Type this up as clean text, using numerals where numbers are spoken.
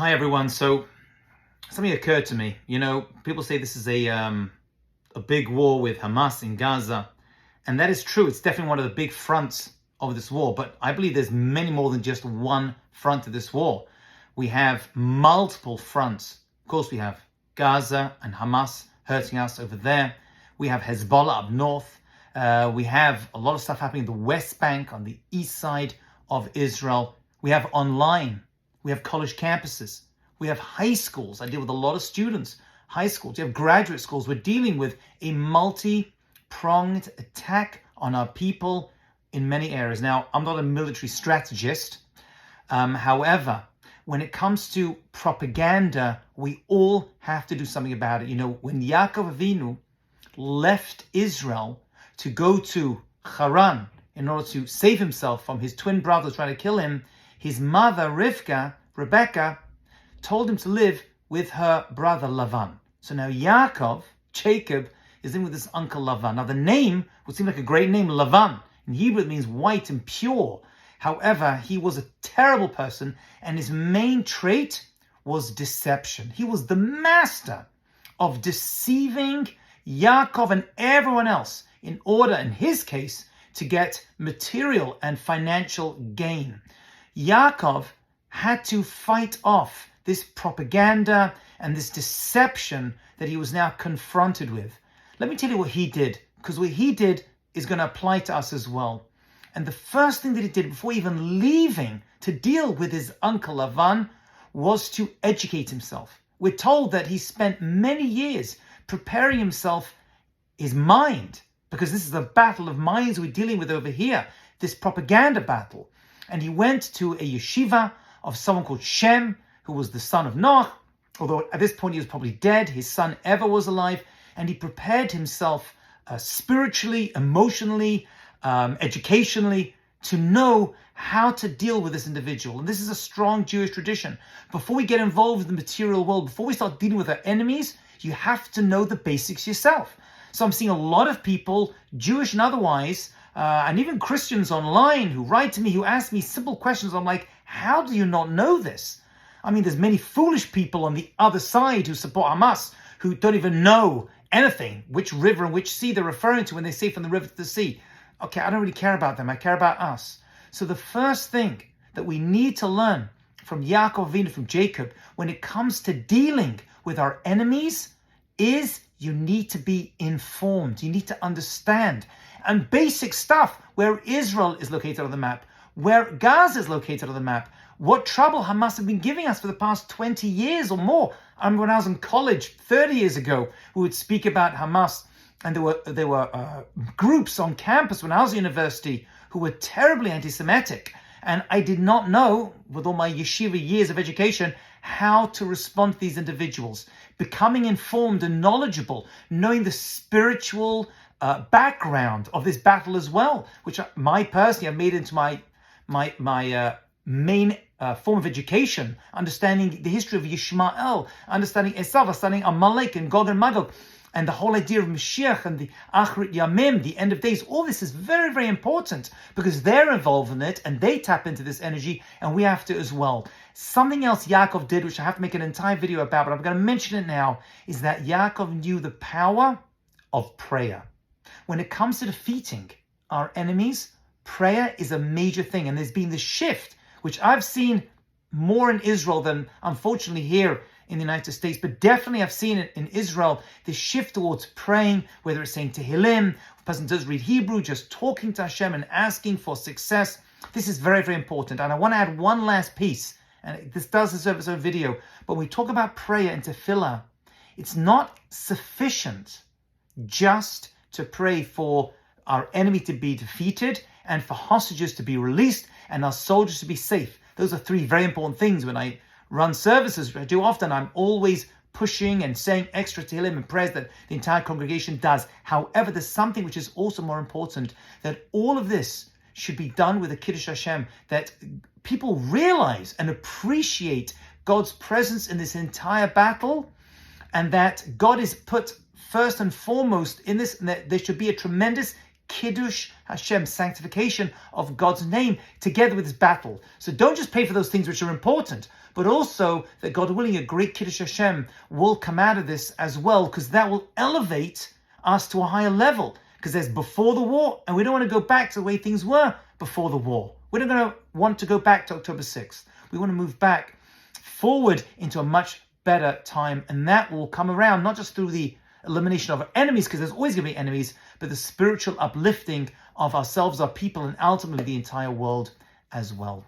Hi everyone. So something occurred to me. People say this is a big war with Hamas in Gaza, and that is true. It's definitely one of the big fronts of this war. But I believe there's many more than just one front of this war. We have multiple fronts. Of course, we have Gaza and Hamas hurting us over there. We have Hezbollah up north. We have a lot of stuff happening in the West Bank, on the east side of Israel. We have online. We have college campuses. We have high schools. I deal with a lot of students. High schools. You have graduate schools. We're dealing with a multi-pronged attack on our people in many areas. Now, I'm not a military strategist. However, when it comes to propaganda, we all have to do something about it. When Yaakov Avinu left Israel to go to Haran in order to save himself from his twin brothers trying to kill him, his mother, Rebecca, told him to live with her brother Lavan. So now Jacob, is in with his uncle Lavan. Now the name would seem like a great name, Lavan. In Hebrew it means white and pure. However, he was a terrible person, and his main trait was deception. He was the master of deceiving Yaakov and everyone else in order, in his case, to get material and financial gain. Yaakov had to fight off this propaganda and this deception that he was now confronted with. Let me tell you what he did, because what he did is going to apply to us as well. And the first thing that he did before even leaving to deal with his uncle Lavan was to educate himself. We're told that he spent many years preparing himself, his mind, because this is a battle of minds we're dealing with over here, this propaganda battle. And he went to a yeshiva of someone called Shem, who was the son of Noach, although at this point he was probably dead. His son Eva was alive, and he prepared himself spiritually, emotionally, educationally, to know how to deal with this individual. And this is a strong Jewish tradition. Before we get involved in the material world, before we start dealing with our enemies, you have to know the basics yourself. So I'm seeing a lot of people, Jewish and otherwise, and even Christians online who write to me, who ask me simple questions. I'm like, how do you not know this? I mean, there's many foolish people on the other side who support Hamas, who don't even know anything, which river and which sea they're referring to when they say from the river to the sea. Okay, I don't really care about them. I care about us. So the first thing that we need to learn from Yaakov Avinu, from Jacob, when it comes to dealing with our enemies, is you need to be informed. You need to understand. And basic stuff, where Israel is located on the map, where Gaza is located on the map, what trouble Hamas have been giving us for the past 20 years or more. I remember when I was in college 30 years ago, we would speak about Hamas, and there were groups on campus when I was at university who were terribly anti-Semitic. And I did not know, with all my yeshiva years of education, how to respond to these individuals. Becoming informed and knowledgeable, knowing the spiritual background of this battle as well, which I've made into my main form of education, understanding the history of Yishmael, understanding Esav, understanding Amalek and Gog and Magog, and the whole idea of Mashiach and the Achrit Yamim, the end of days. All this is very, very important because they're involved in it and they tap into this energy, and we have to as well. Something else Yaakov did, which I have to make an entire video about, but I'm going to mention it now, is that Yaakov knew the power of prayer. When it comes to defeating our enemies, prayer is a major thing. And there's been this shift, which I've seen more in Israel than, unfortunately, here in the United States, but definitely I've seen it in Israel, this shift towards praying, whether it's saying Tehillim, if a person does read Hebrew, just talking to Hashem and asking for success. This is very, very important. And I want to add one last piece, and this does deserve its own video, but when we talk about prayer and tefillah, it's not sufficient just to pray for our enemy to be defeated and for hostages to be released and our soldiers to be safe. Those are three very important things. When I run services, which I do often, I'm always pushing and saying extra Tehillim and prayers that the entire congregation does. However, there's something which is also more important, that all of this should be done with a Kiddush Hashem, that people realize and appreciate God's presence in this entire battle, and that God is put first and foremost in this, and that there should be a tremendous Kiddush Hashem, sanctification of God's name, together with this battle. So don't just pay for those things which are important, but also that, God willing, a great Kiddush Hashem will come out of this as well, because that will elevate us to a higher level. Because there's before the war, and we don't want to go back to the way things were before the war. We're not going to want to go back to October 6th. We want to move back forward into a much better time, and that will come around not just through the elimination of our enemies, because there's always going to be enemies, but the spiritual uplifting of ourselves, our people, and ultimately the entire world as well.